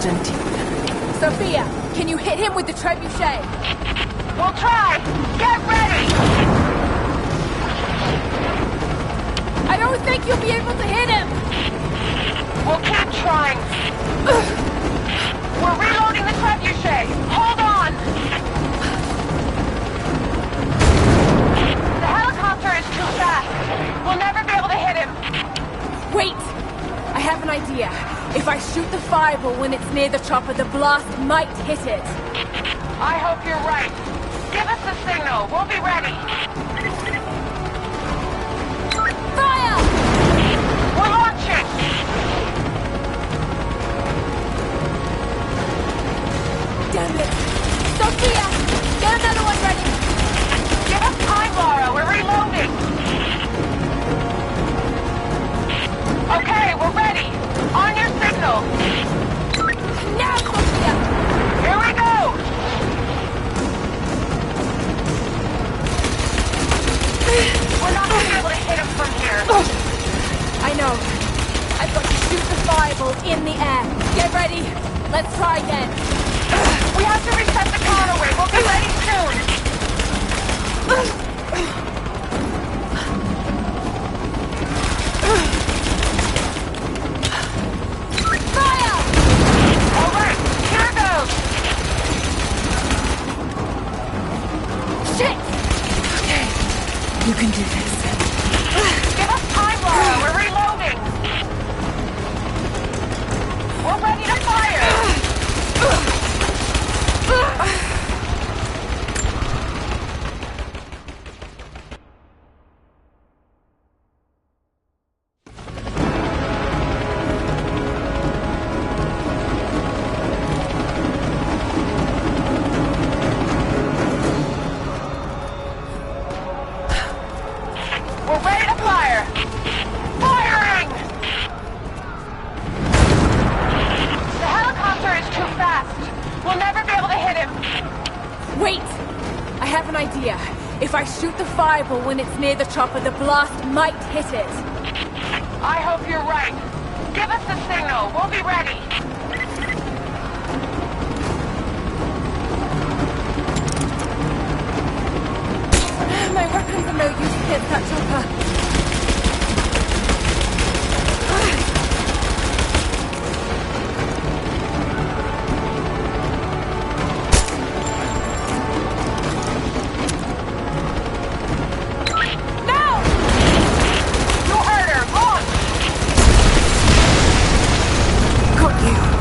Constantine. Sophia, can you hit him with the trebuchet? We'll try! Get ready! I don't think you'll be able to hit him! We'll keep trying. We're reloading the trebuchet. Hold on! The helicopter is too fast. We'll never be able to hit him. Wait! I have an idea. If I shoot the fireball when it's near the chopper, the blast might hit it. I hope you're right. Give us the signal. We'll be ready. Fire! We're launching! Damn it! Sophia! Get another one ready! Give us time, Lara. We're reloading. Okay, we're ready. On your signal. Now, Sophia! Here we go! We're not going to be able to hit him from here. I know. I've got to shoot the fireball in the air. Get ready. Let's try again. We have to reset the counterweight. We'll be ready soon. Fire! All right, here goes. Shit! Okay, you can do this. Give us time, Lara. We're reloading. We're ready to fire. We're ready to fire. Firing! The helicopter is too fast. We'll never be able to hit him. Wait! I have an idea. If I shoot the fireball when it's near the chopper, the blast might hit it. I hope you're right. Give us the signal. We'll be ready. My weapons are no use against that chopper. Now! You heard her. Launch! Got you.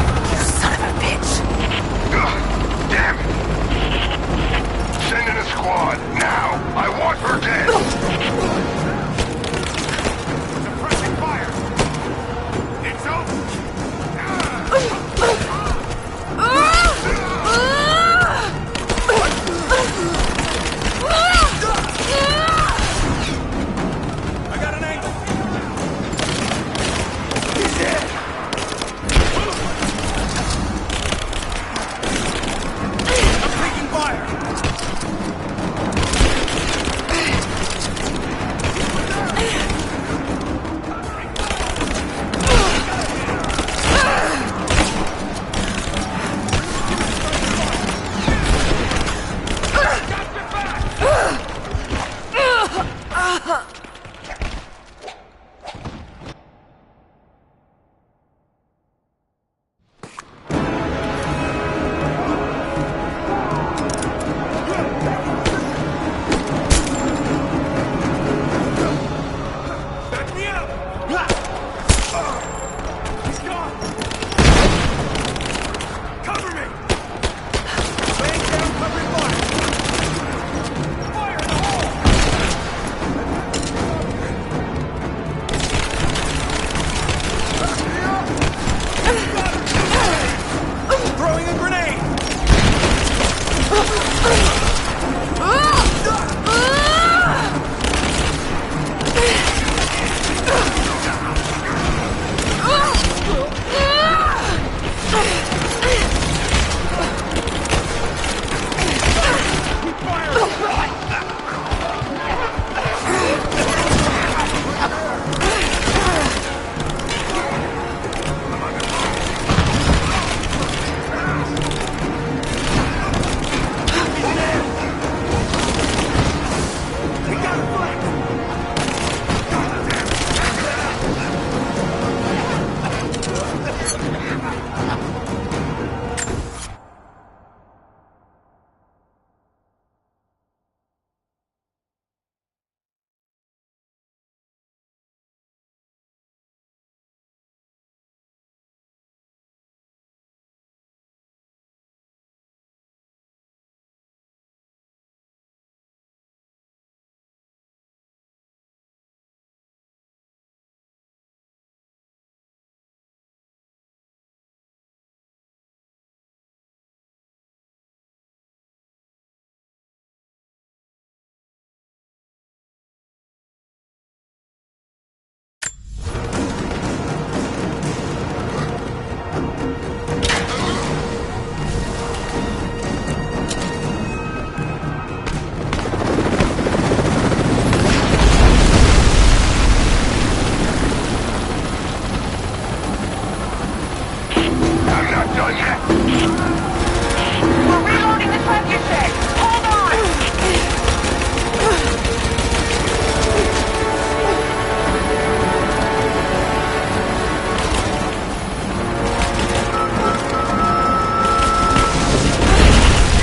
We're reloading the tractor shed. Hold on.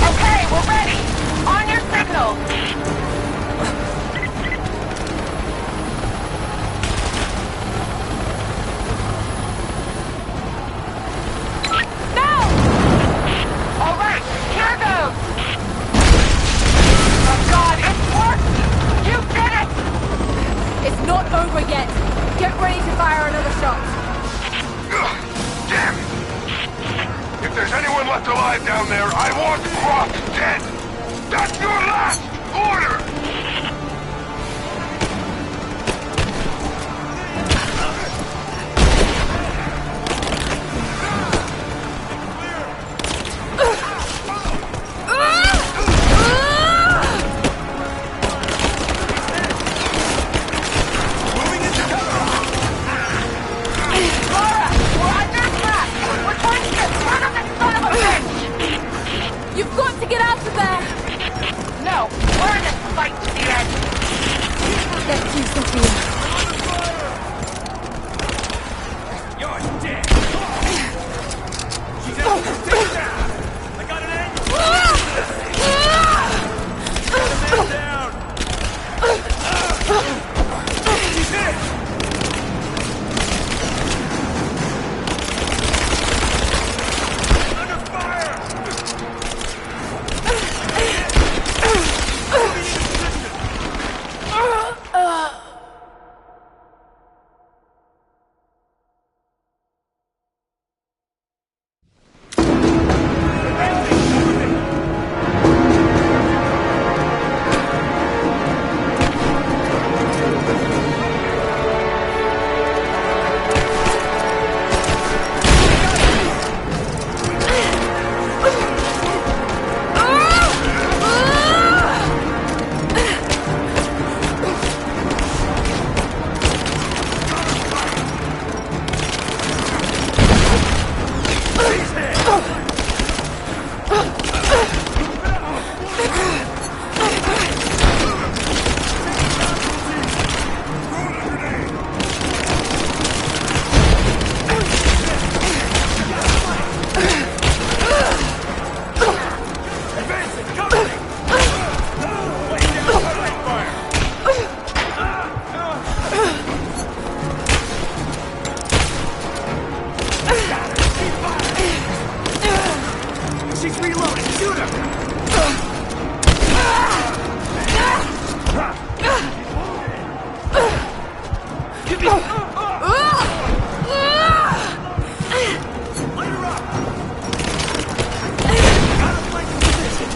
Okay, we're ready. On your signal. Now! All right, here goes. Oh God, it's worked. You did it. It's not over yet. Get ready to fire another shot. Ugh, damn it! If there's anyone left alive down there, I want Croft dead! That's your last order! Laura, we're under attack. We're trying to get rid of this son of a bitch. You've got to get out of there! No, we're in this fight to the end. Thank you, Sophia. You're dead! She's out of take down! I got an angle! Get a man down! She's hit! Under fire! She's reloading! Shoot her! Light her up! Got a flanking position!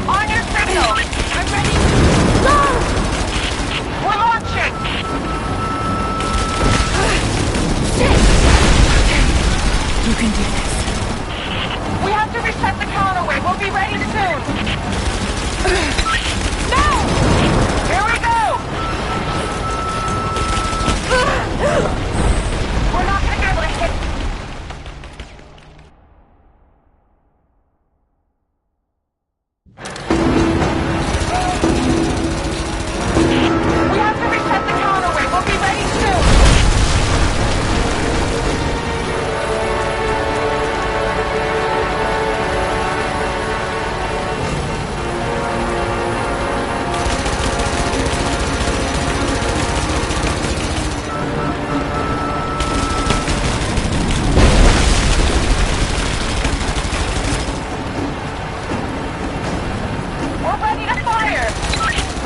On your signal! I'm ready. Go! We're launching! You can do this. We have to reset the counterweight. We'll be ready soon. No! Here we go! We're not gonna be able to hit... We have to reset the counterweight. We'll be ready soon. We're ready to fire!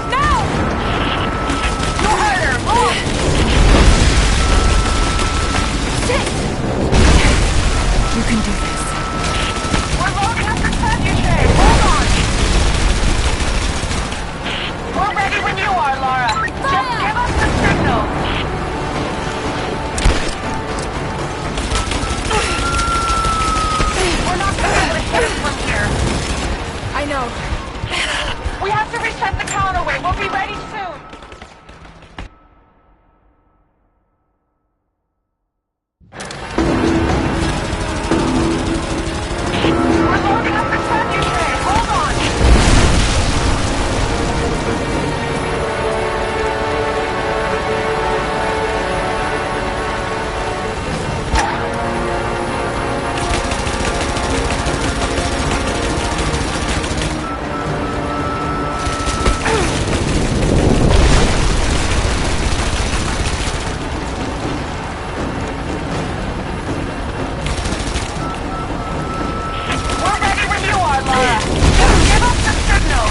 No! Go harder! Move! Shit! You can do this. We're loading up the Trebuchet! Hold on! We're ready when you are, Lara. Just give us the signal! We're not gonna be able to hit him from here. I know. We have to reset the counterweight. We'll be ready soon. We're loading up the Trebuchet. Hold on. We're ready when you are, Lara. Just give us the signal.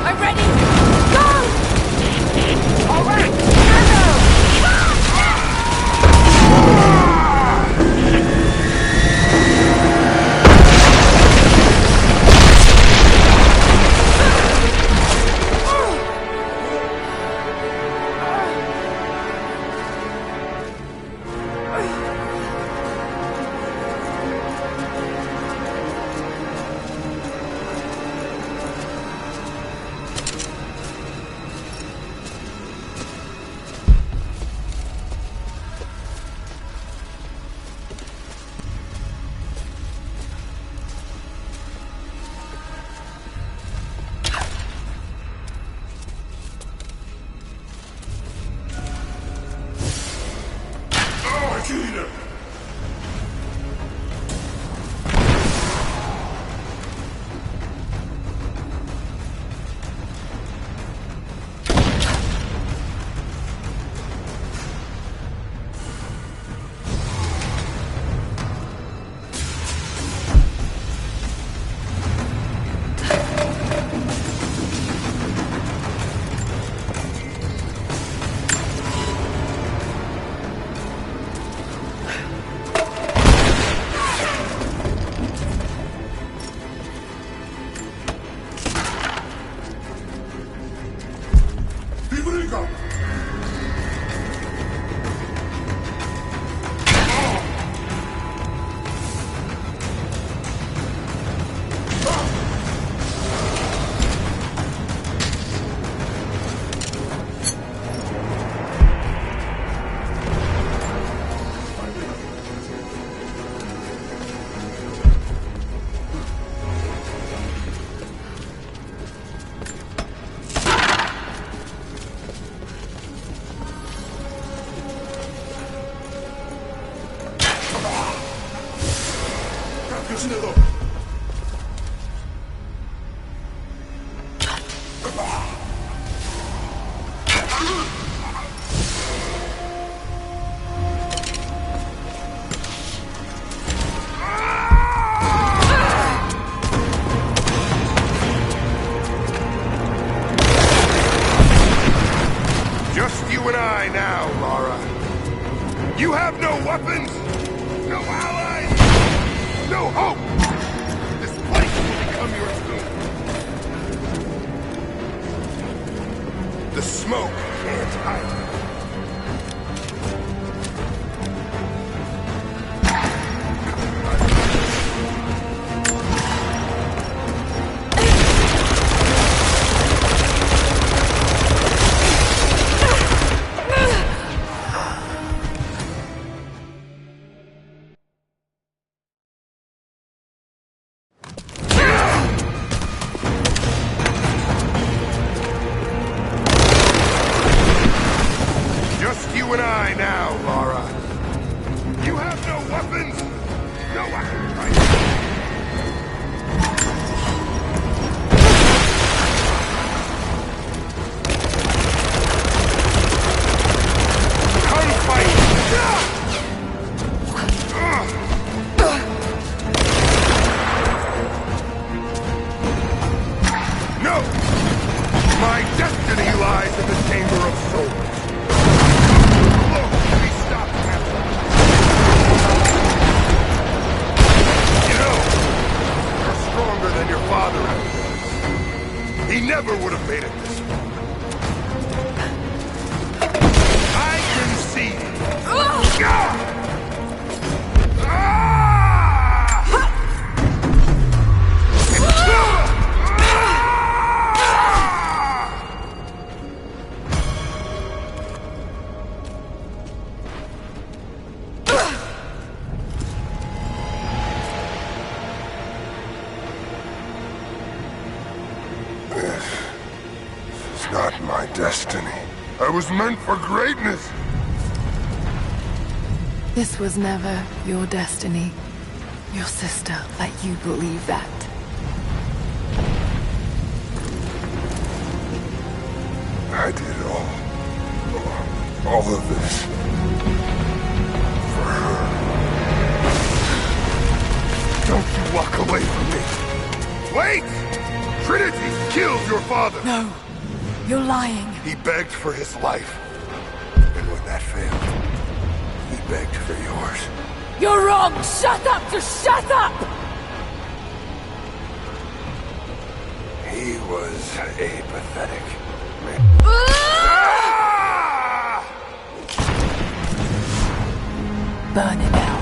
I'm ready. Go! All right, here goes. Martina! You have no weapons, no allies, no hope! never would have made it this far. I can see it. Ah! This is not my destiny. I was meant for greatness. This was never your destiny. Your sister let you believe that. I did all of this for her. Don't you walk away from me. Wait! Trinity killed your father. No, you're lying. He begged for his life. And when that failed, he begged for yours. You're wrong! Shut up! Just shut up! He was a pathetic man. Burn it out.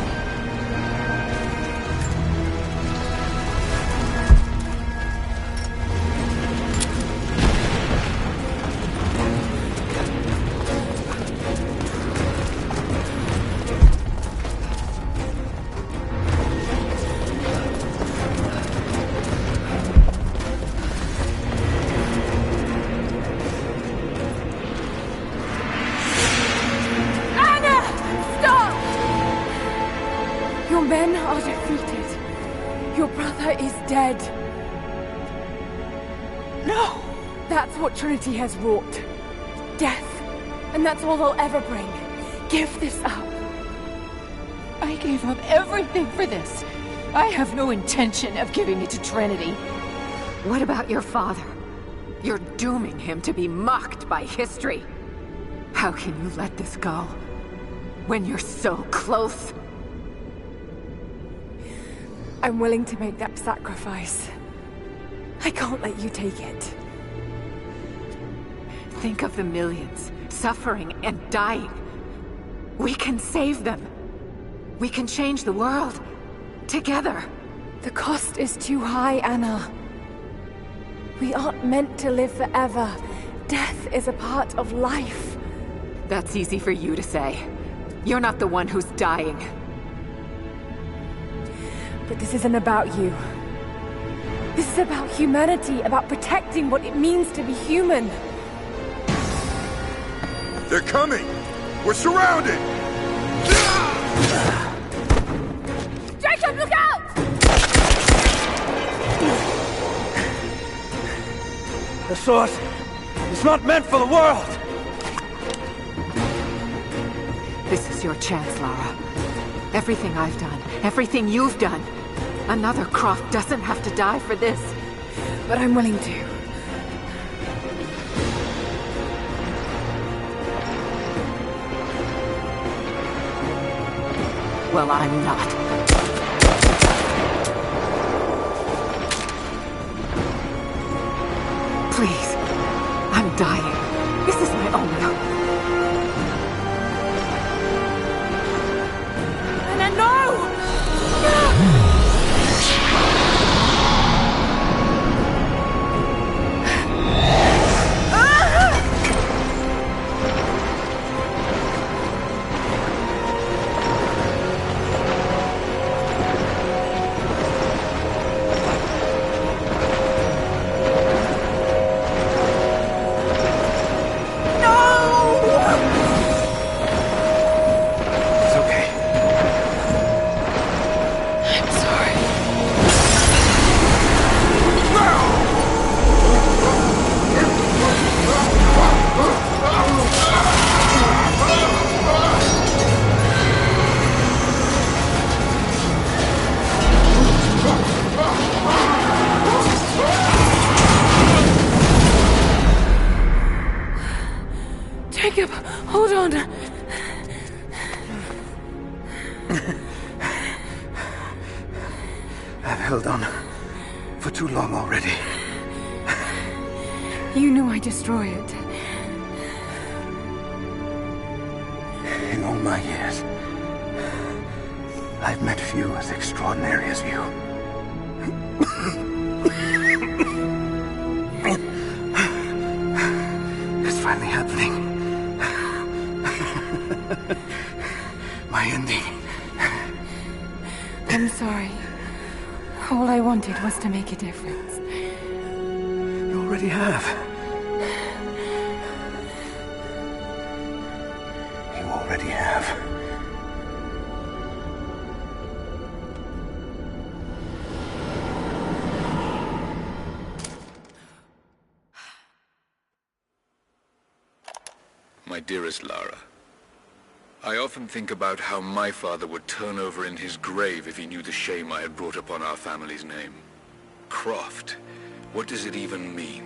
Your men are defeated. Your brother is dead. No! That's what Trinity has wrought. Death. And that's all they'll ever bring. Give this up. I gave up everything for this. I have no intention of giving it to Trinity. What about your father? You're dooming him to be mocked by history. How can you let this go? When you're so close? I'm willing to make that sacrifice. I can't let you take it. Think of the millions suffering and dying. We can save them. We can change the world. Together. The cost is too high, Anna. We aren't meant to live forever. Death is a part of life. That's easy for you to say. You're not the one who's dying. But this isn't about you. This is about humanity, about protecting what it means to be human. They're coming! We're surrounded! Jacob, look out! The sword is not meant for the world! This is your chance, Lara. Everything I've done, everything you've done. Another Croft doesn't have to die for this. But I'm willing to. Well, I'm not. Please. I'm dying. This is my only hope. Anna, no! Jacob, hold on. I've held on for too long already. You knew I'd destroy it. In all my years, I've met few as extraordinary as you. It's finally happening. My ending. I'm sorry. All I wanted was to make a difference. You already have. You already have. My dearest Lara, I often think about how my father would turn over in his grave if he knew the shame I had brought upon our family's name. Croft, what does it even mean?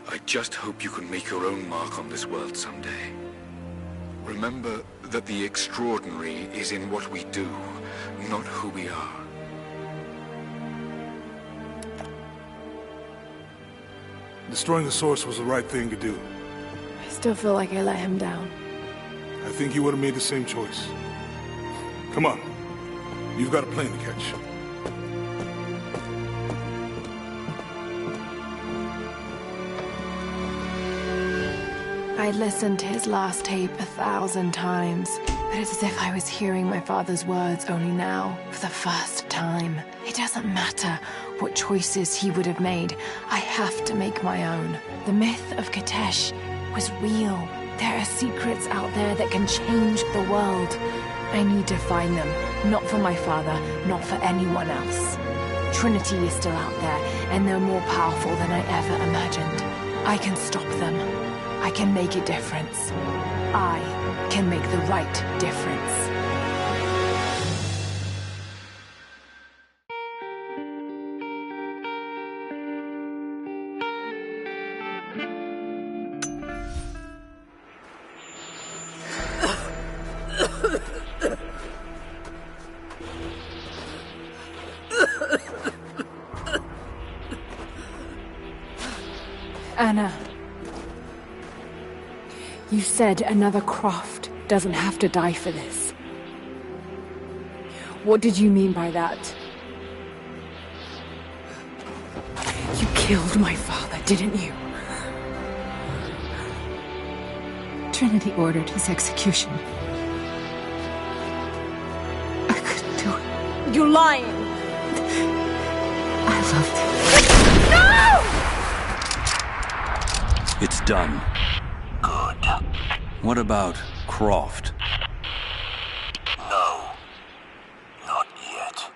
I just hope you can make your own mark on this world someday. Remember that the extraordinary is in what we do, not who we are. Destroying the source was the right thing to do. I still feel like I let him down. I think you would have made the same choice. Come on. You've got a plane to catch. I listened to his last tape 1,000 times, but it's as if I was hearing my father's words only now, for the first time. It doesn't matter what choices he would have made. I have to make my own. The myth of Kitezh was real. There are secrets out there that can change the world. I need to find them, not for my father, not for anyone else. Trinity is still out there, and they're more powerful than I ever imagined. I can stop them. I can make a difference. I can make the right difference. Anna. You said another Croft doesn't have to die for this. What did you mean by that? You killed my father, didn't you? Trinity ordered his execution. I couldn't do it. You're lying! I loved him. It's done. Good. What about Croft? No. Not yet.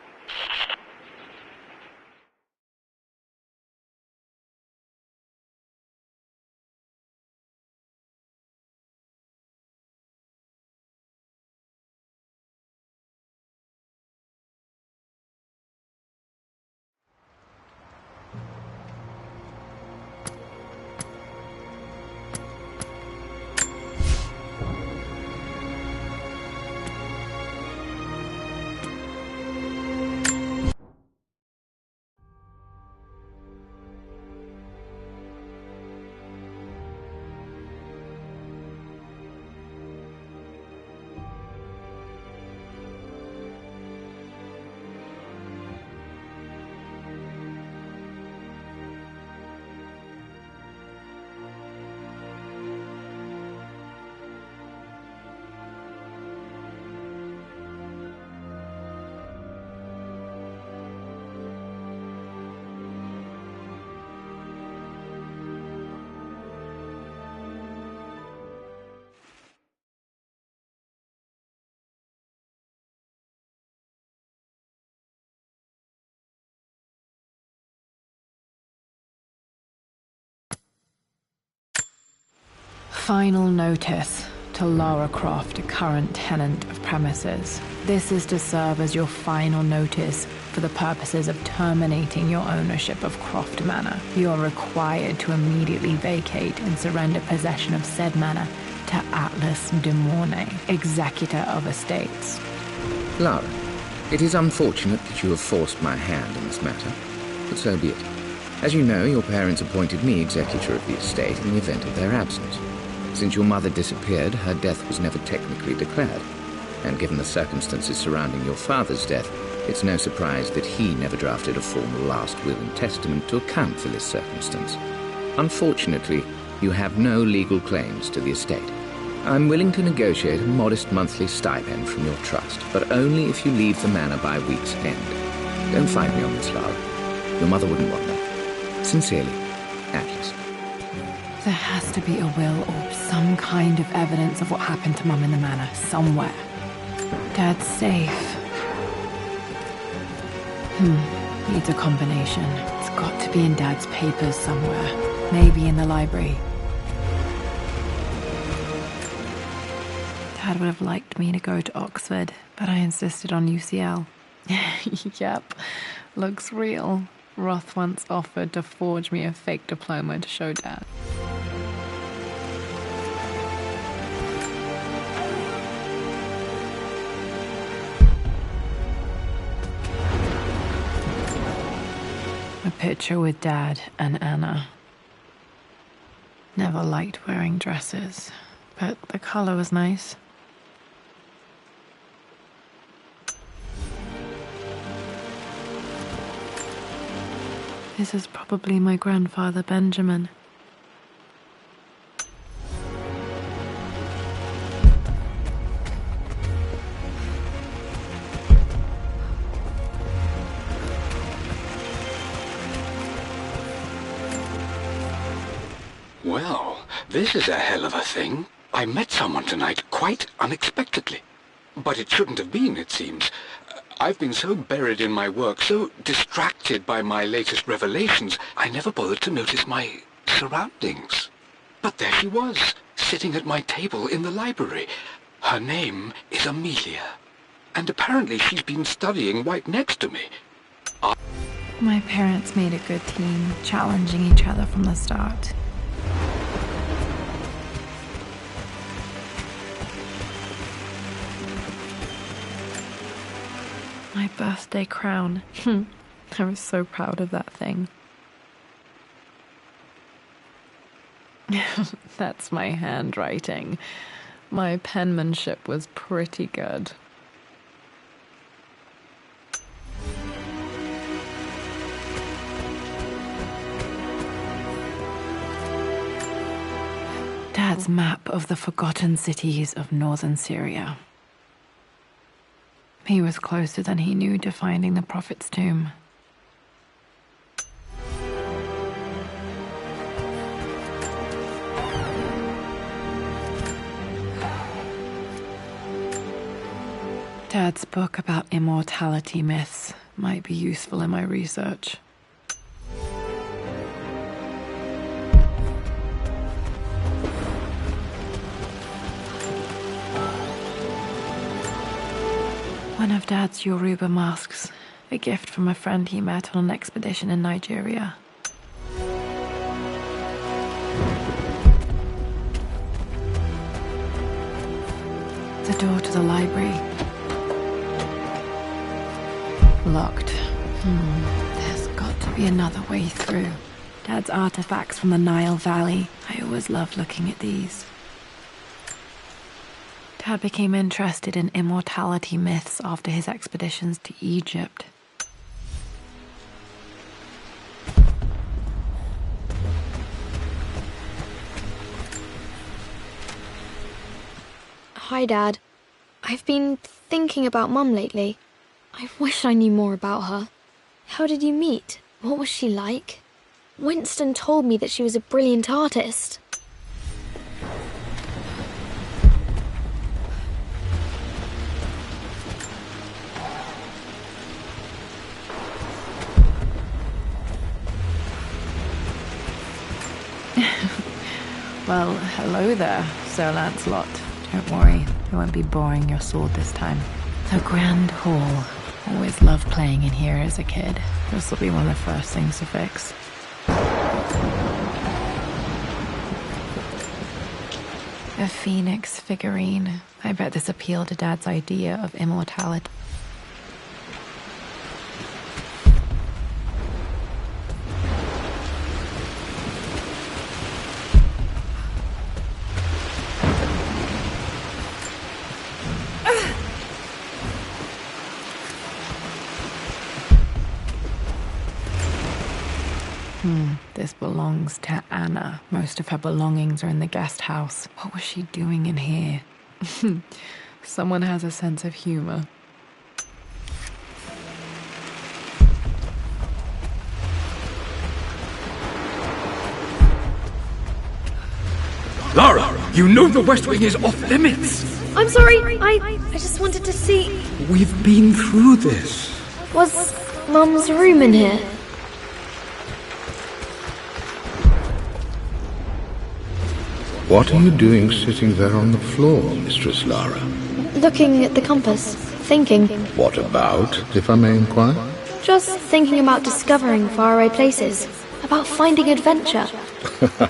Final notice to Lara Croft, current tenant of premises. This is to serve as your final notice for the purposes of terminating your ownership of Croft Manor. You are required to immediately vacate and surrender possession of said manor to Atlas de Mornay, executor of estates. Lara, it is unfortunate that you have forced my hand in this matter, but so be it. As you know, your parents appointed me executor of the estate in the event of their absence. Since your mother disappeared, her death was never technically declared. And given the circumstances surrounding your father's death, it's no surprise that he never drafted a formal last will and testament to account for this circumstance. Unfortunately, you have no legal claims to the estate. I'm willing to negotiate a modest monthly stipend from your trust, but only if you leave the manor by week's end. Don't fight me on this, Lara. Your mother wouldn't want that. Sincerely, Atlas. There has to be a will or some kind of evidence of what happened to Mum in the manor, somewhere. Dad's safe. Needs a combination. It's got to be in Dad's papers somewhere. Maybe in the library. Dad would have liked me to go to Oxford, but I insisted on UCL. Yep, looks real. Roth once offered to forge me a fake diploma to show Dad. A picture with Dad and Anna. Never liked wearing dresses, but the color was nice. This is probably my grandfather, Benjamin. Well, this is a hell of a thing. I met someone tonight, quite unexpectedly. But it shouldn't have been, it seems. I've been so buried in my work, so distracted by my latest revelations, I never bothered to notice my surroundings. But there she was, sitting at my table in the library. Her name is Amelia. And apparently she's been studying right next to me. My parents made a good team, challenging each other from the start. My birthday crown. I was so proud of that thing. That's my handwriting. My penmanship was pretty good. Dad's map of the forgotten cities of northern Syria. He was closer than he knew to finding the Prophet's tomb. Dad's book about immortality myths might be useful in my research. One of Dad's Yoruba masks, a gift from a friend he met on an expedition in Nigeria. The door to the library. Locked. There's got to be another way through. Dad's artifacts from the Nile Valley. I always loved looking at these. Dad became interested in immortality myths after his expeditions to Egypt. Hi, Dad. I've been thinking about Mum lately. I wish I knew more about her. How did you meet? What was she like? Winston told me that she was a brilliant artist. Well, hello there, Sir Lancelot. Don't worry, I won't be boring your sword this time. The Grand Hall. Always loved playing in here as a kid. This will be one of the first things to fix. A phoenix figurine. I bet this appealed to Dad's idea of immortality. This belongs to Anna. Most of her belongings are in the guest house. What was she doing in here? Someone has a sense of humor. Lara, you know the West Wing is off limits. I'm sorry, I just wanted to see... We've been through this. Was Mum's room in here? What are you doing sitting there on the floor, Mistress Lara? Looking at the compass, thinking. What about, if I may inquire? Just thinking about discovering faraway places, about finding adventure.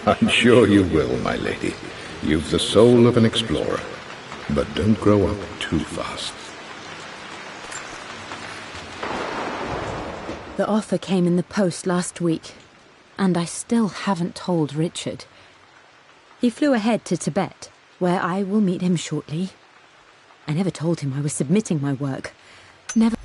I'm sure you will, my lady. You've the soul of an explorer. But don't grow up too fast. The offer came in the post last week, and I still haven't told Richard. He flew ahead to Tibet, where I will meet him shortly. I never told him I was submitting my work. Never...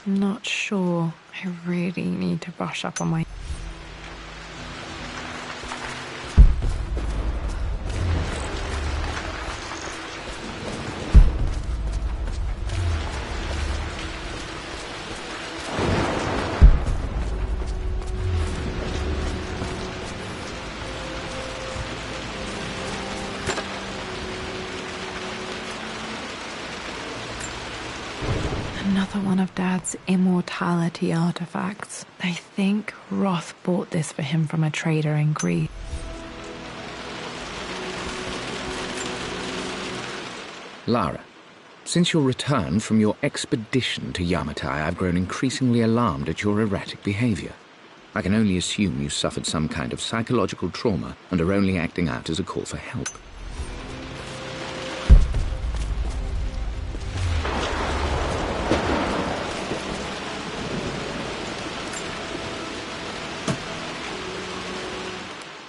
Not sure. I really need to brush up on my... Another one of Dad's immortality artifacts. I think Roth bought this for him from a trader in Greece. Lara, since your return from your expedition to Yamatai, I've grown increasingly alarmed at your erratic behavior. I can only assume you suffered some kind of psychological trauma and are only acting out as a call for help.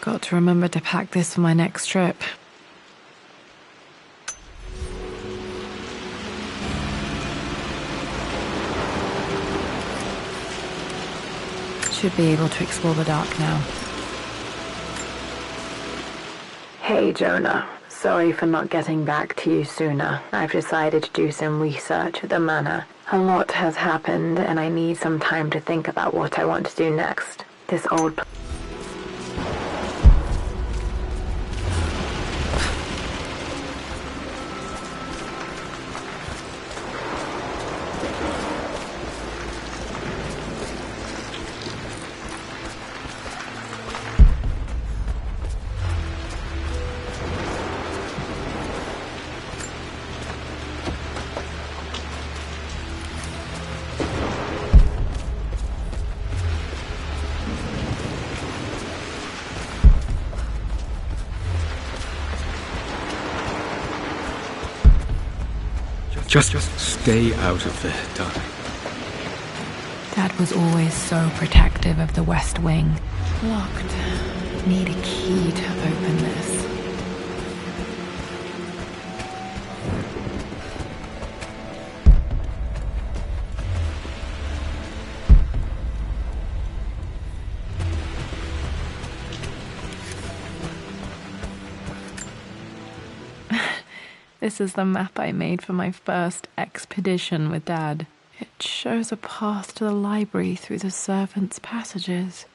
Got to remember to pack this for my next trip. Should be able to explore the dark now. Hey, Jonah. Sorry for not getting back to you sooner. I've decided to do some research at the manor. A lot has happened, and I need some time to think about what I want to do next. This old... Just stay out of there, darling. Dad was always so protective of the West Wing. Locked. Need a key to open this. This is the map I made for my first expedition with Dad. It shows a path to the library through the servants' passages.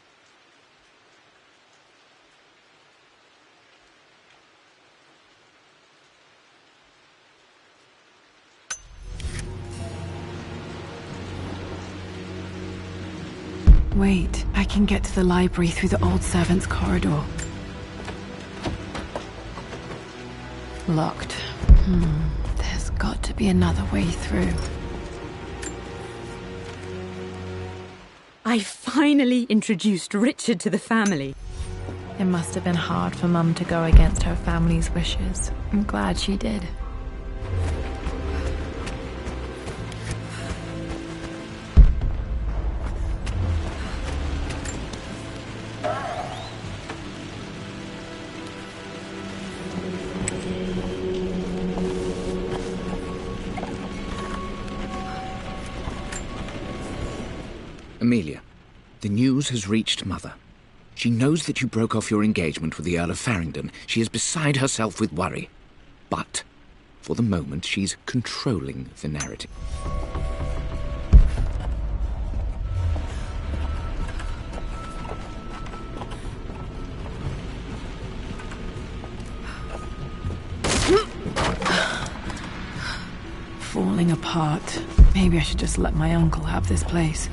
Wait, I can get to the library through the old servants' corridor. Locked. There's got to be another way through. I finally introduced Richard to the family. It must have been hard for Mum to go against her family's wishes. I'm glad she did. Amelia, the news has reached Mother. She knows that you broke off your engagement with the Earl of Farringdon. She is beside herself with worry. But, for the moment, she's controlling the narrative. Falling apart. Maybe I should just let my uncle have this place.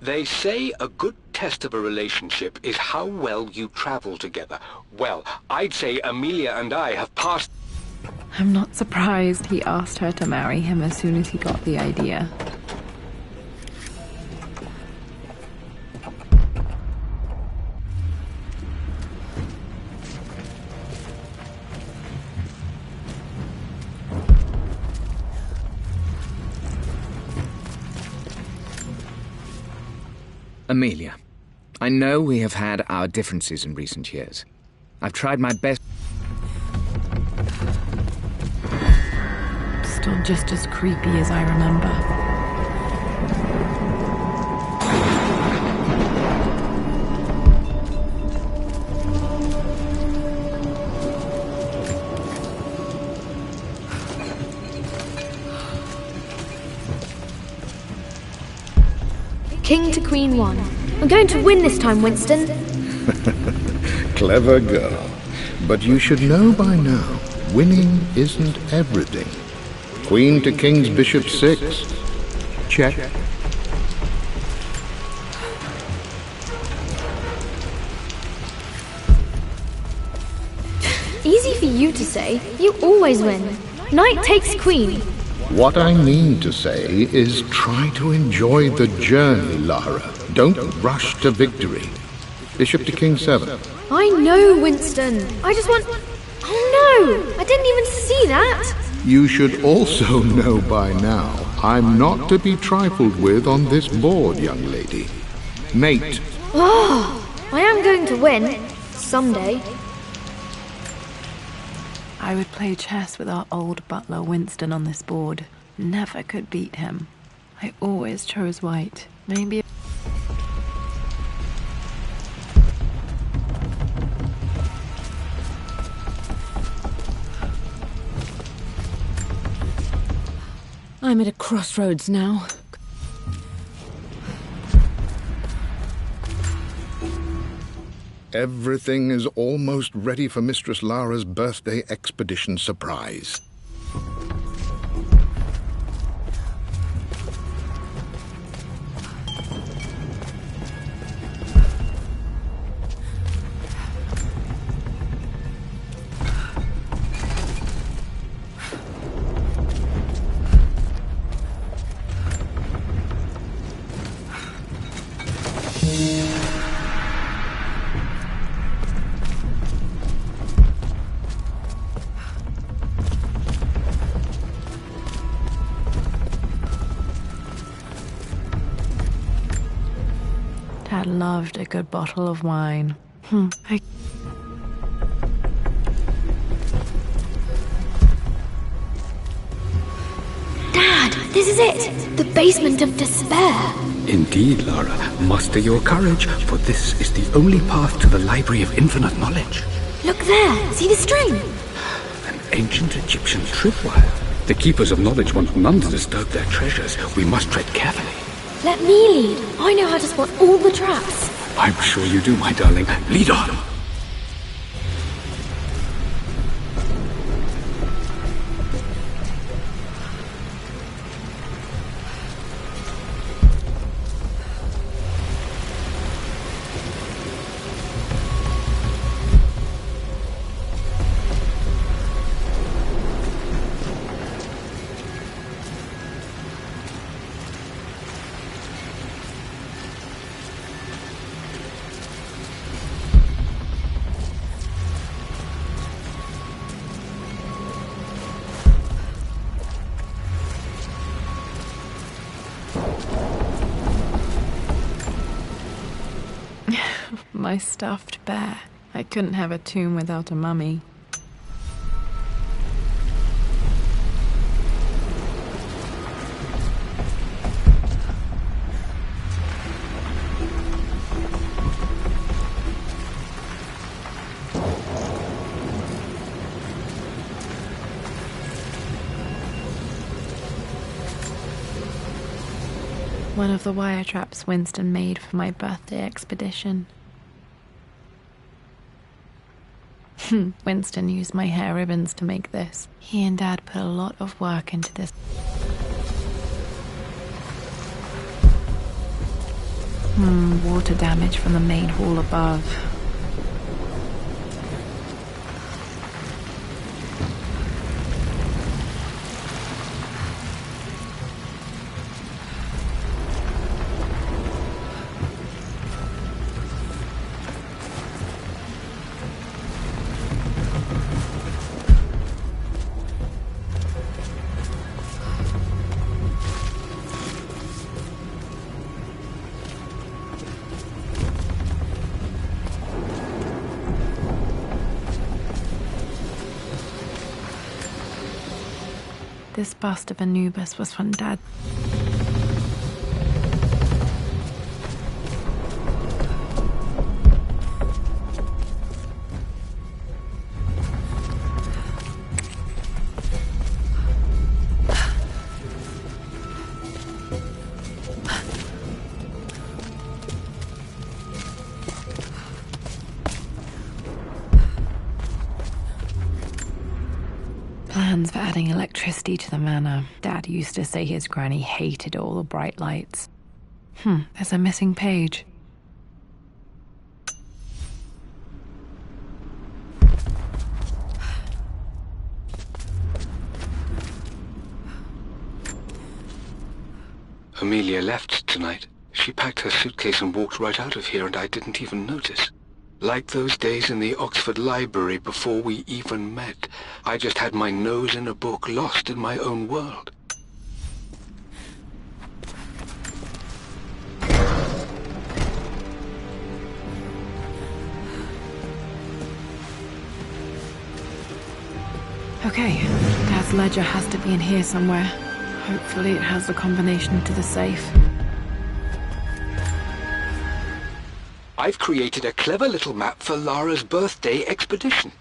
They say a good test of a relationship is how well you travel together. Well, I'd say Amelia and I have passed... I'm not surprised he asked her to marry him as soon as he got the idea. Amelia, I know we have had our differences in recent years. I've tried my best... Still just as creepy as I remember. King to Queen 1. I'm going to win this time, Winston. Clever girl. But you should know by now, winning isn't everything. Queen to King's Bishop 6. Check. Easy for you to say. You always win. Knight takes Queen. What I mean to say is try to enjoy the journey, Lara. Don't rush to victory. Bishop to King 7. I know, Winston. I just want... Oh no! I didn't even see that! You should also know by now, I'm not to be trifled with on this board, young lady. Mate. Oh, I am going to win. Someday. I would play chess with our old butler Winston on this board. Never could beat him. I always chose white. Maybe... I'm at a crossroads now. Everything is almost ready for Mistress Lara's birthday expedition surprise. Dad loved a good bottle of wine. Dad, this is it! The basement of despair! Indeed, Lara. Muster your courage, for this is the only path to the Library of Infinite Knowledge. Look there! See the string? An ancient Egyptian tripwire. The Keepers of Knowledge want none to disturb their treasures. We must tread carefully. Let me lead. I know how to spot all the traps. I'm sure you do, my darling. Lead on. My stuffed bear. I couldn't have a tomb without a mummy. one of the wire traps Winston made for my birthday expedition. Winston used my hair ribbons to make this. He and Dad put a lot of work into this. Water damage from the main hall above. This bust of Anubis was from Dad. Plans for adding electricity to the manor. Dad used to say his granny hated all the bright lights. There's a missing page. Amelia left tonight. She packed her suitcase and walked right out of here, and I didn't even notice. Like those days in the Oxford Library before we even met. I just had my nose in a book, lost in my own world. Okay, Dad's ledger has to be in here somewhere. Hopefully it has the combination to the safe. I've created a clever little map for Lara's birthday expedition.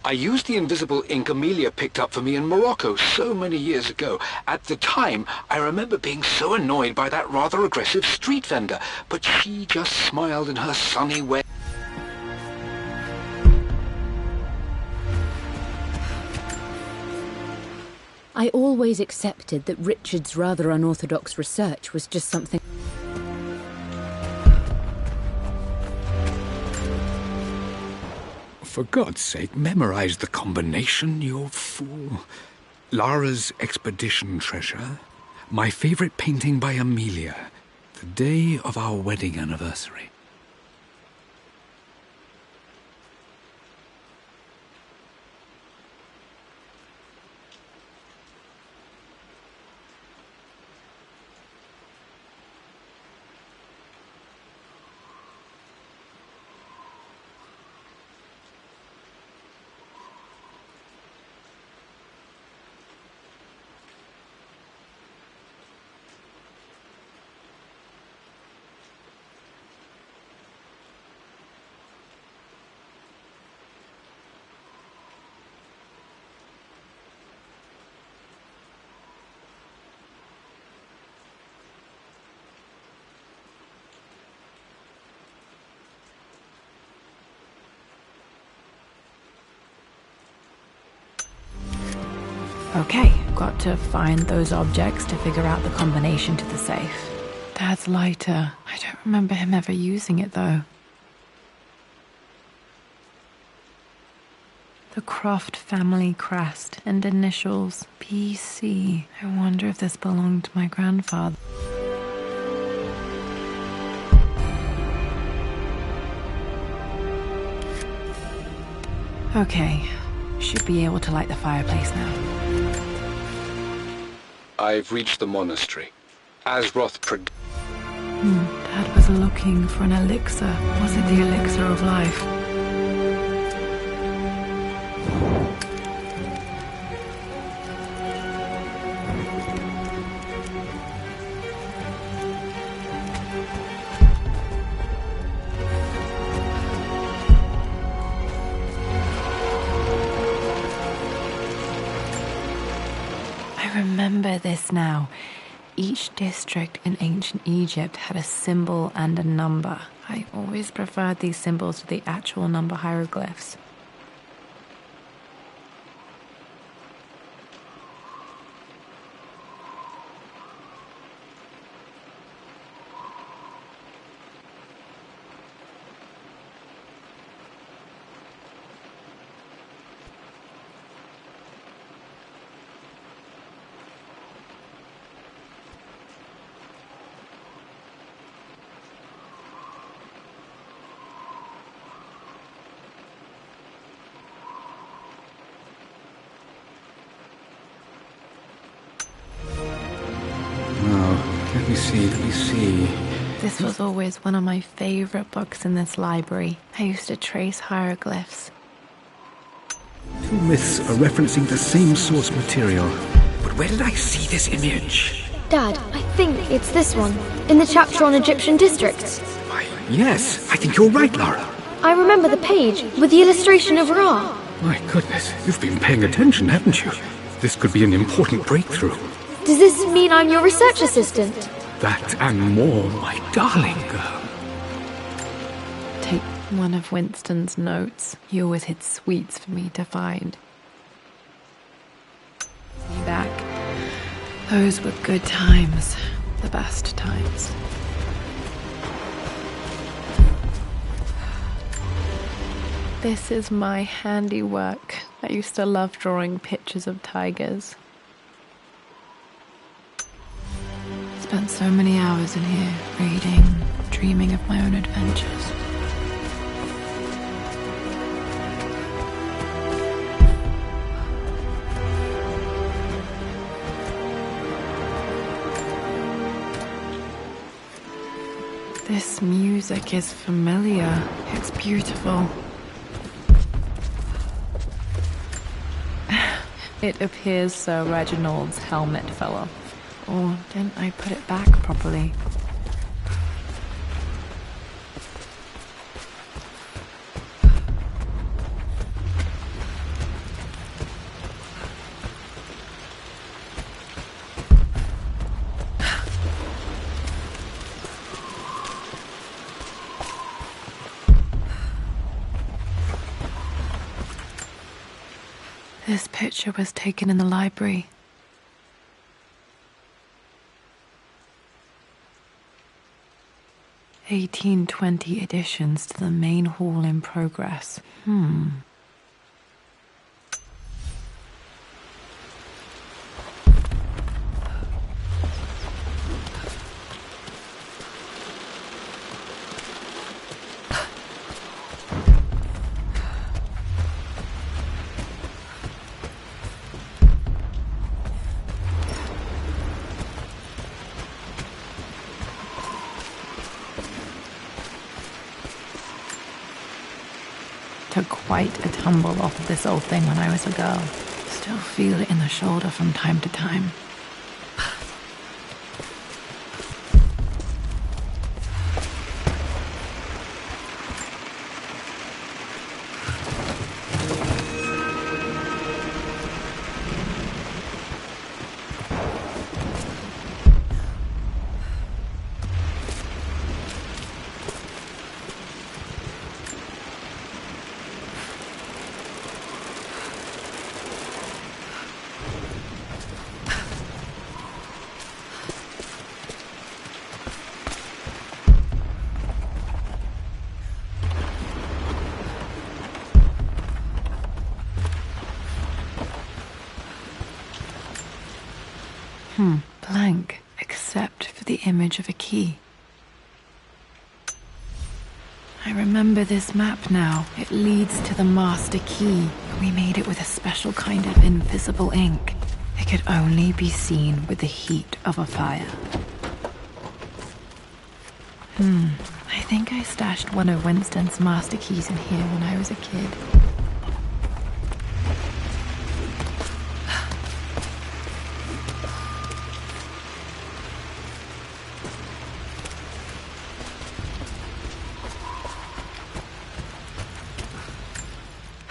I used the invisible ink Amelia picked up for me in Morocco so many years ago. At the time, I remember being so annoyed by that rather aggressive street vendor, but she just smiled in her sunny way. I always accepted that Richard's rather unorthodox research was just something... For God's sake, memorize the combination, you fool. Lara's expedition treasure. My favorite painting by Amelia. The day of our wedding anniversary. Okay, got to find those objects to figure out the combination to the safe. Dad's lighter. I don't remember him ever using it, though. The Croft family crest and initials PC. I wonder if this belonged to my grandfather. Okay, should be able to light the fireplace now. I've reached the monastery. Azroth Dad was looking for an elixir. Was it the elixir of life? I remember this now. each district in ancient Egypt had a symbol and a number. I always preferred these symbols to the actual number hieroglyphs. Let me see. This was always one of my favorite books in this library. I used to trace hieroglyphs. Two myths are referencing the same source material. But where did I see this image? Dad, I think it's this one, in the chapter on Egyptian districts. Why, yes, I think you're right, Lara. I remember the page with the illustration of Ra. My goodness, you've been paying attention, haven't you? This could be an important breakthrough. Does this mean I'm your research assistant? That and more, my darling girl. Take one of Winston's notes. He always hid sweets for me to find. See back. Those were good times. The best times. This is my handiwork. I used to love drawing pictures of tigers. Spent so many hours in here, reading, dreaming of my own adventures. This music is familiar. It's beautiful. It appears Sir Reginald's helmet fell off. Or didn't I put it back properly? This picture was taken in the library. (1820) additions to the main hall in progress. Took quite a tumble off of this old thing when I was a girl. Still feel it in the shoulder from time to time. Blank, except for the image of a key. I remember this map now. It leads to the master key. We made it with a special kind of invisible ink. It could only be seen with the heat of a fire. I think I stashed one of Winston's master keys in here when I was a kid.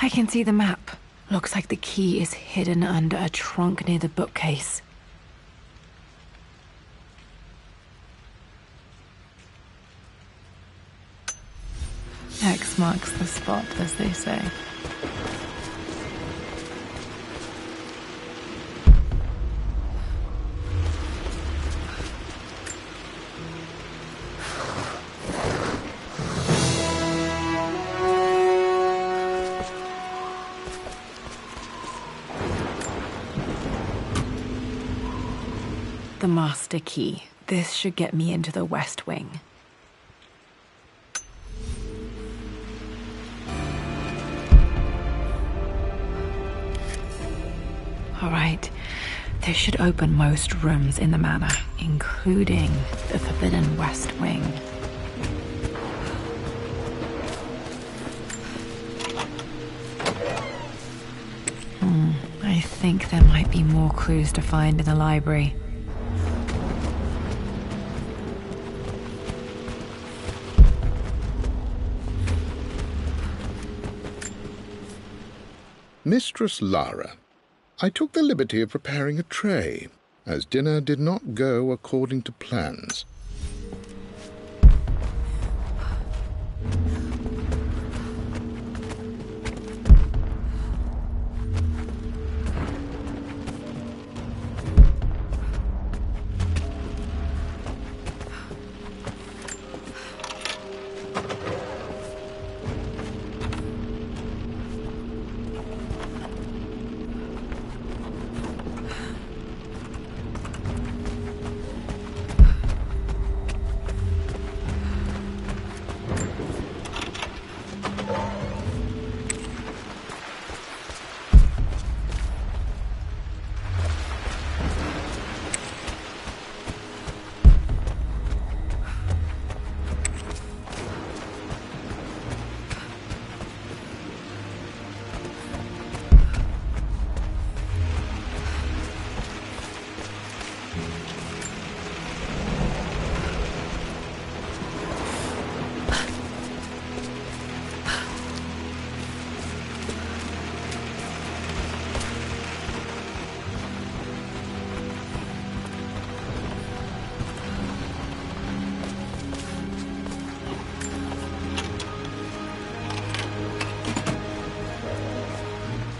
I can see the map. Looks like the key is hidden under a trunk near the bookcase. marks the spot, as they say. The master key. This should get me into the West Wing. All right. This should open most rooms in the manor, including the Forbidden West Wing. I think there might be more clues to find in the library. Mistress Lara, I took the liberty of preparing a tray, as dinner did not go according to plans.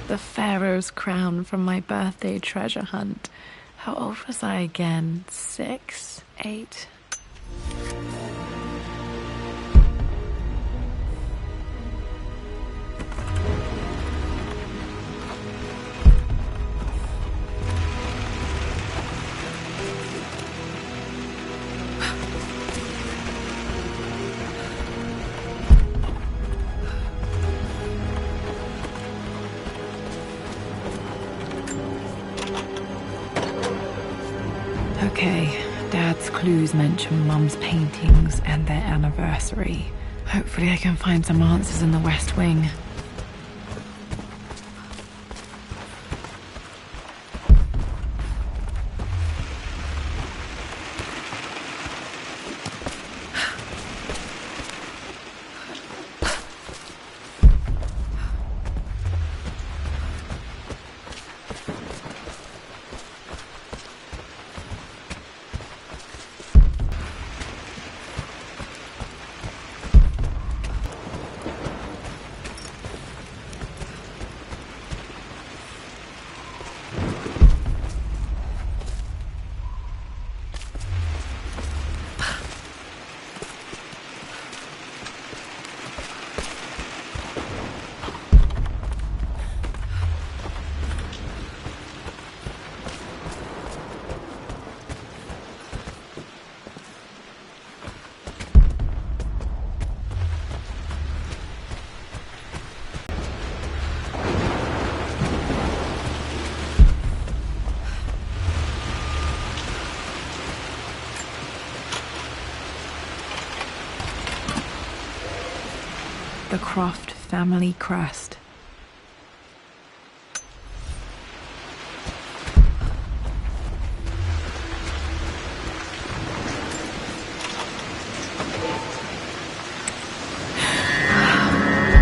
The Pharaoh's crown from my birthday treasure hunt. How old was I again? 6? 8? Okay, Dad's clues mention Mum's paintings and their anniversary. Hopefully I can find some answers in the West Wing. The Croft family crest.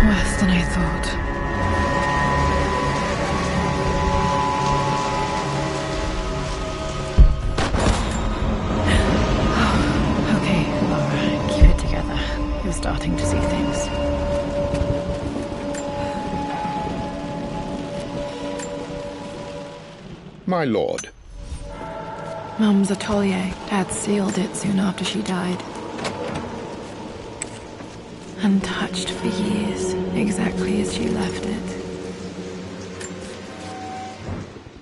Worse than I thought. Okay, Lara, keep it together. You're starting to see things. my lord? Mum's atelier. Dad sealed it soon after she died. Untouched for years, exactly as she left it.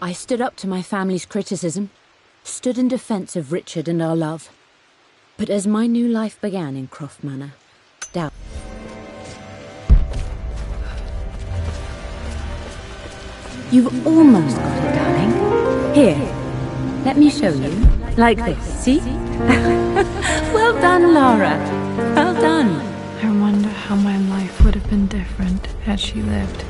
I stood up to my family's criticism, stood in defense of Richard and our love. But as my new life began in Croft Manor, doubt. You've almost got it, darling. Here, let me show you. Like this, see? Well done, Lara. Well done. I wonder how my life would have been different had she lived.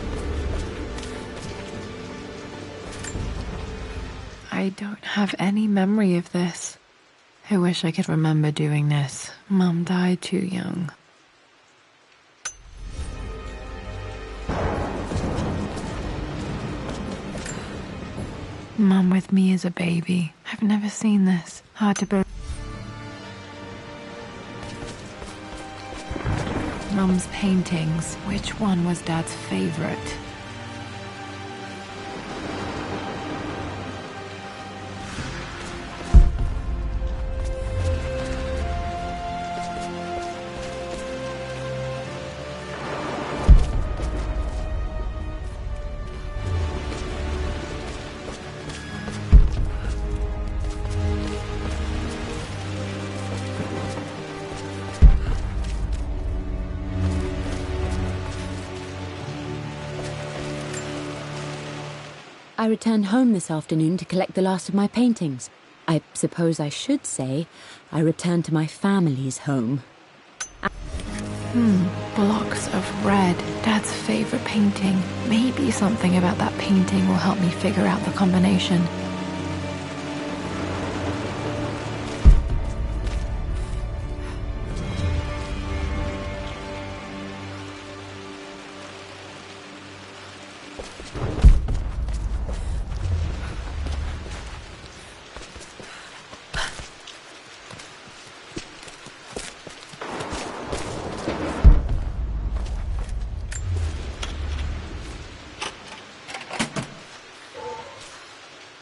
I don't have any memory of this. I wish I could remember doing this. Mum died too young. Mum with me as a baby. I've never seen this. Hard to believe. Mum's paintings. Which one was Dad's favorite? I returned home this afternoon to collect the last of my paintings. I suppose I should say I returned to my family's home. Blocks of red. Dad's favorite painting. Maybe something about that painting will help me figure out the combination.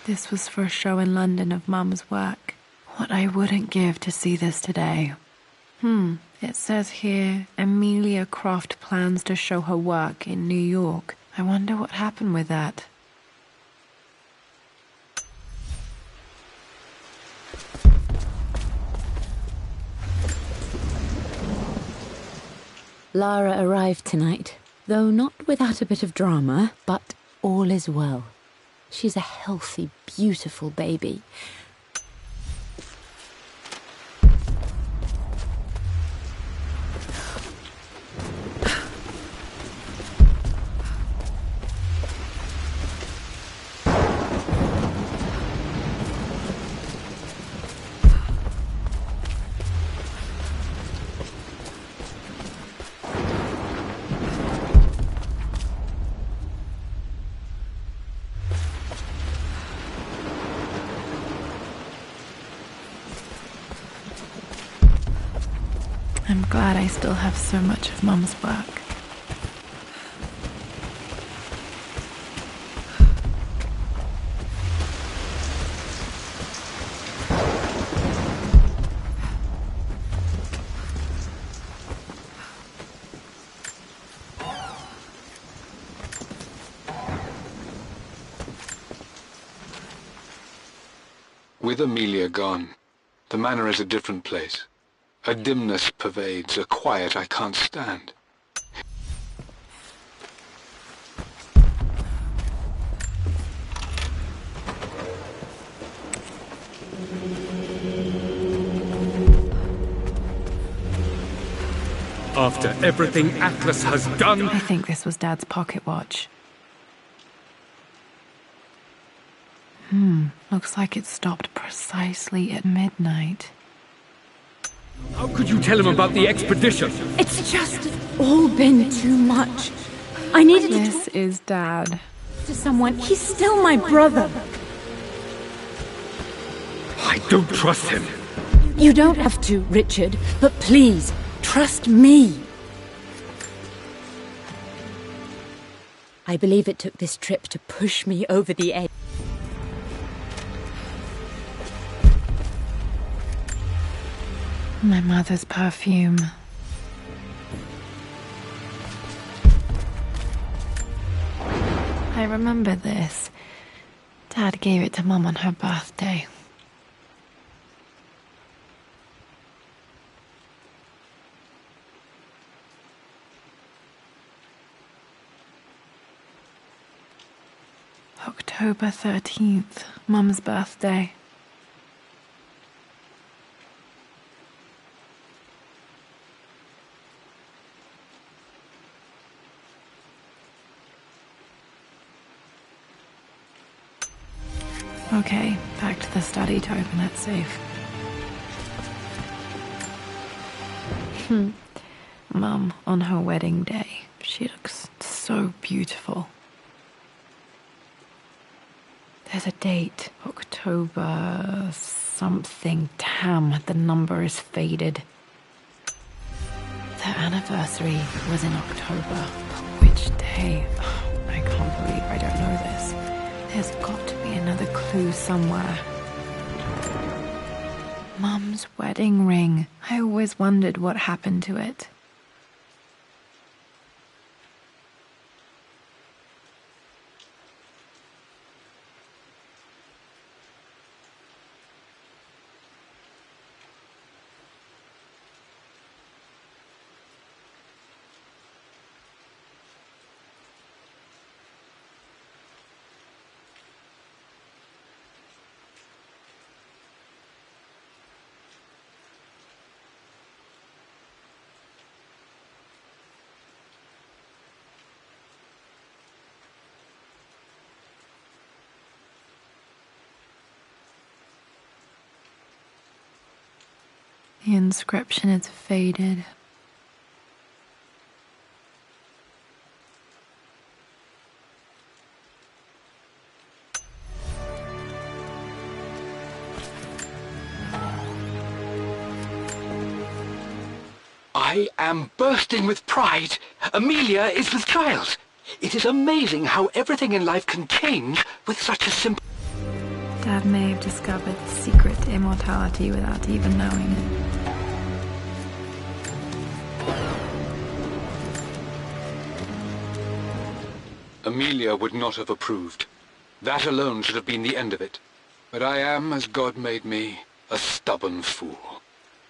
This was for a show in London of Mum's work. What I wouldn't give to see this today. It says here, Amelia Croft plans to show her work in New York. I wonder what happened with that. Lara arrived tonight, though not without a bit of drama, but all is well. She's a healthy, beautiful baby. I'm glad I still have so much of Mum's work. With Amelia gone, the manor is a different place. A dimness pervades, a quiet I can't stand. After everything Atlas has done... I think this was Dad's pocket watch. Looks like it stopped precisely at midnight. How could you tell him about the expedition? It's just all been too much. I needed to This is Dad. to someone. He's still my brother. I don't trust him. You don't have to, Richard, but please, trust me. I believe it took this trip to push me over the edge. My mother's perfume. I remember this. Dad gave it to Mum on her birthday. October 13th, Mum's birthday. Okay, back to the study to open that safe. Mum, on her wedding day, she looks so beautiful. There's a date, October something. Damn, the number is faded. Their anniversary was in October. But which day? Oh, I can't believe I don't know this. There's got to be another clue somewhere. Mum's wedding ring. I always wondered what happened to it. The inscription is faded. I am bursting with pride. Amelia is with child. It is amazing how everything in life can change with such a simple... Dad may have discovered the secret to immortality without even knowing it. Amelia would not have approved. That alone should have been the end of it. But I am, as God made me, a stubborn fool.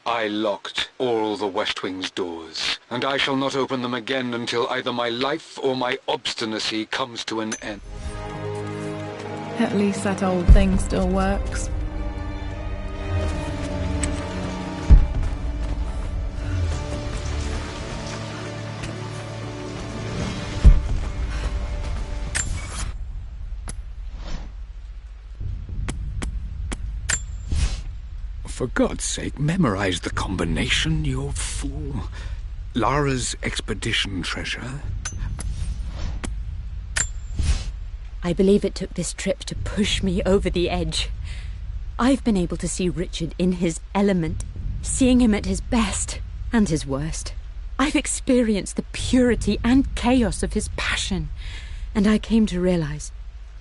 I locked all the West Wing's doors, and I shall not open them again until either my life or my obstinacy comes to an end. At least that old thing still works. For God's sake, memorize the combination, you fool. Lara's expedition treasure. I believe it took this trip to push me over the edge. I've been able to see Richard in his element, seeing him at his best and his worst. I've experienced the purity and chaos of his passion, and I came to realize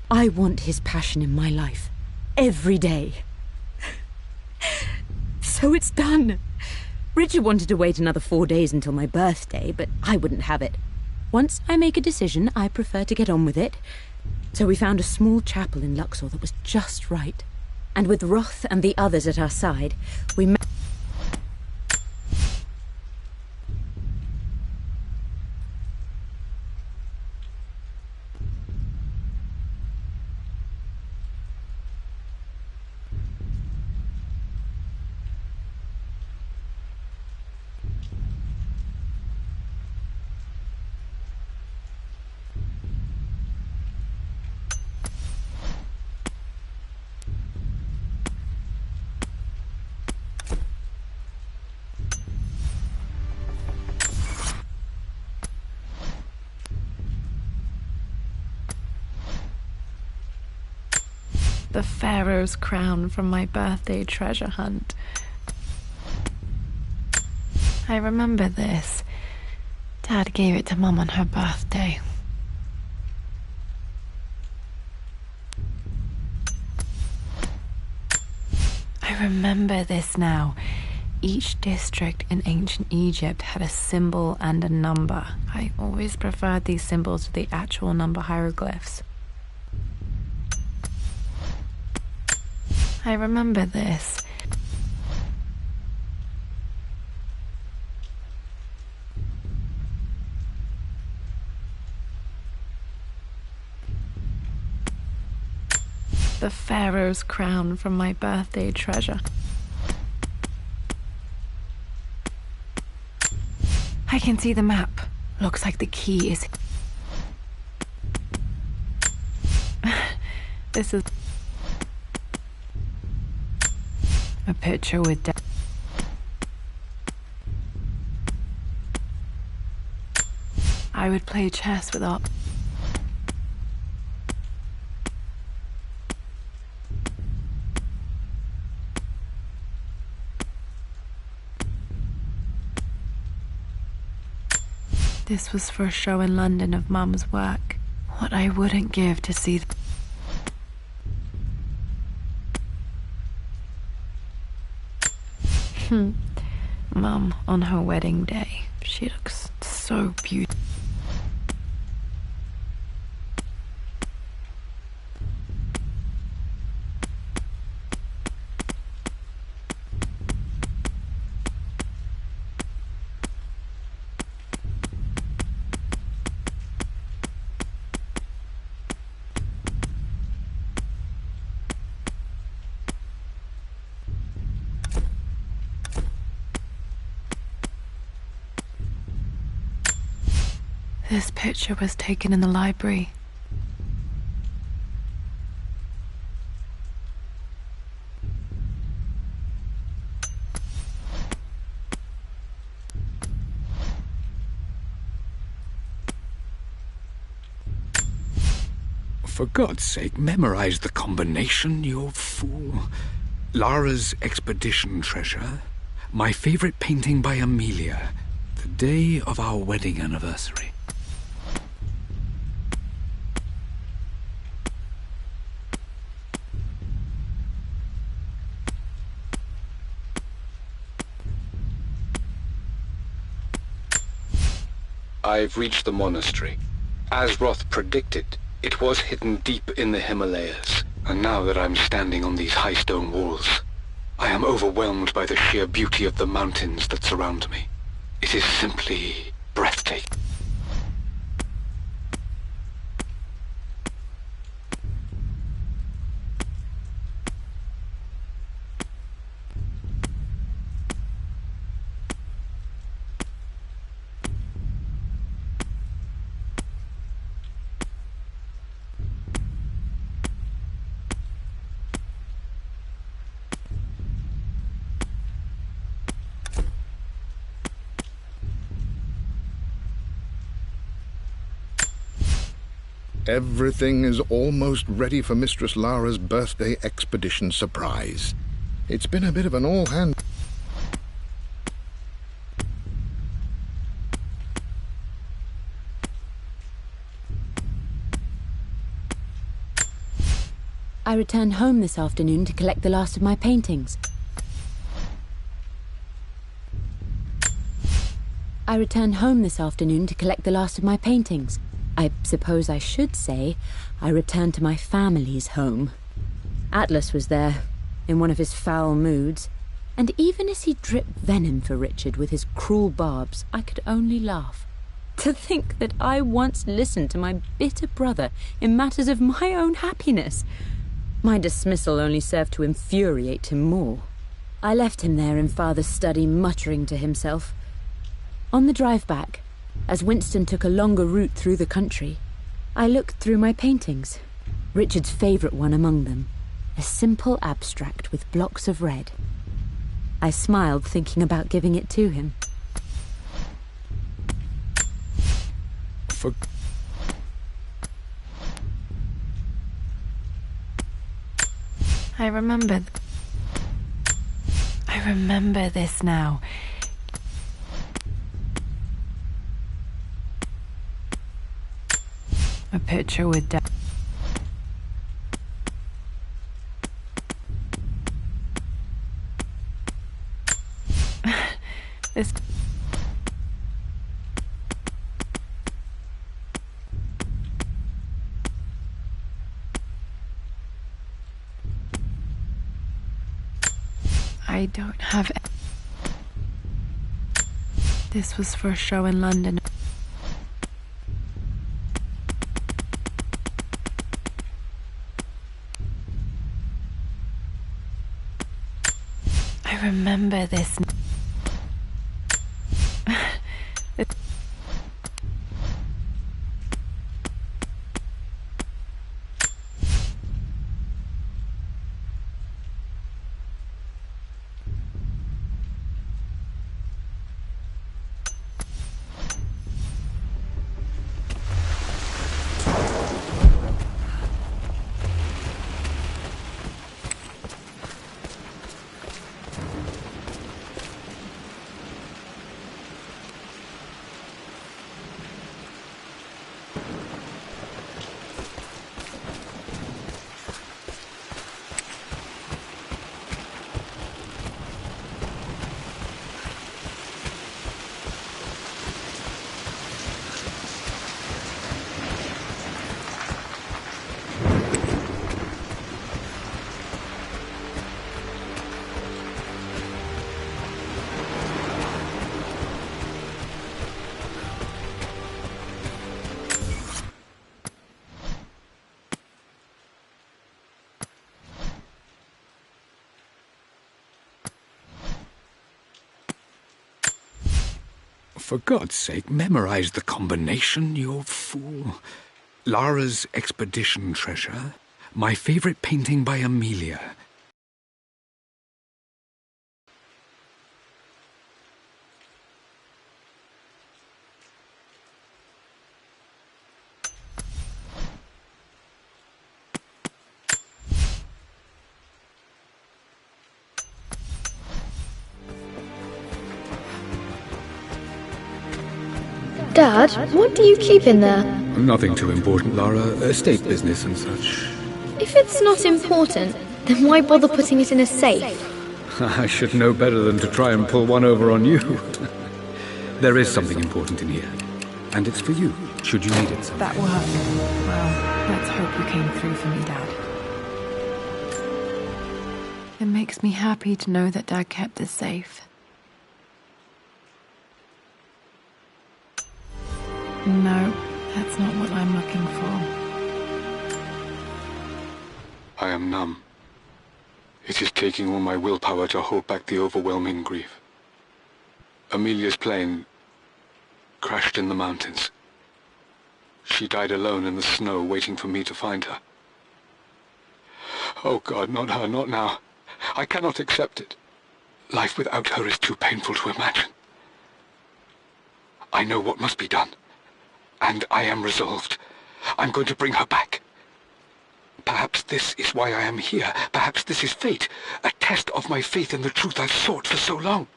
I want his passion in my life every day. So it's done. Richard wanted to wait another 4 days until my birthday, but I wouldn't have it. Once I make a decision, I prefer to get on with it. So we found a small chapel in Luxor that was just right. And with Roth and the others at our side, we met... The Pharaoh's crown from my birthday treasure hunt. I remember this. Dad gave it to Mum on her birthday. I remember this now. each district in ancient Egypt had a symbol and a number. I always preferred these symbols to the actual number hieroglyphs. I remember this. The pharaoh's crown from my birthday treasure. I can see the map. Looks like the key is... This is... a picture with... I would play chess without... This was for a show in London of Mum's work. What I wouldn't give to see... Mum on her wedding day. She looks so beautiful. This picture was taken in the library. For God's sake, memorize the combination, you fool. Lara's expedition treasure, my favorite painting by Amelia, the day of our wedding anniversary. I've reached the monastery. As Roth predicted, it was hidden deep in the Himalayas, and now that I'm standing on these high stone walls, I am overwhelmed by the sheer beauty of the mountains that surround me. It is simply breathtaking. Everything is almost ready for Mistress Lara's birthday expedition surprise. It's been a bit of an all-hand... I returned home this afternoon to collect the last of my paintings. I suppose I should say I returned to my family's home. Atlas was there, in one of his foul moods, and even as he dripped venom for Richard with his cruel barbs, I could only laugh. To think that I once listened to my bitter brother in matters of my own happiness. My dismissal only served to infuriate him more. I left him there in Father's study, muttering to himself. On the drive back, as Winston took a longer route through the country, I looked through my paintings, Richard's favourite one among them, a simple abstract with blocks of red. I smiled, thinking about giving it to him. I remember this now. A picture with Dad. I don't have... This was for a show in London. I remember this. For God's sake, memorize the combination, you fool. Lara's expedition treasure, my favorite painting by Amelia. Dad, what do you keep in there? Nothing too important, Lara. Estate business and such. If it's not important, then why bother putting it in a safe? I should know better than to try and pull one over on you. There is something important in here. And it's for you, should you need it someday. That worked. Well, let's hope you came through for me, Dad. It makes me happy to know that Dad kept this safe. No, that's not what I'm looking for. I am numb. It is taking all my willpower to hold back the overwhelming grief. Amelia's plane crashed in the mountains. She died alone in the snow, waiting for me to find her. Oh God, not her, not now. I cannot accept it. Life without her is too painful to imagine. I know what must be done. And I am resolved. I'm going to bring her back. Perhaps this is why I am here. Perhaps this is fate. A test of my faith in the truth I've sought for so long.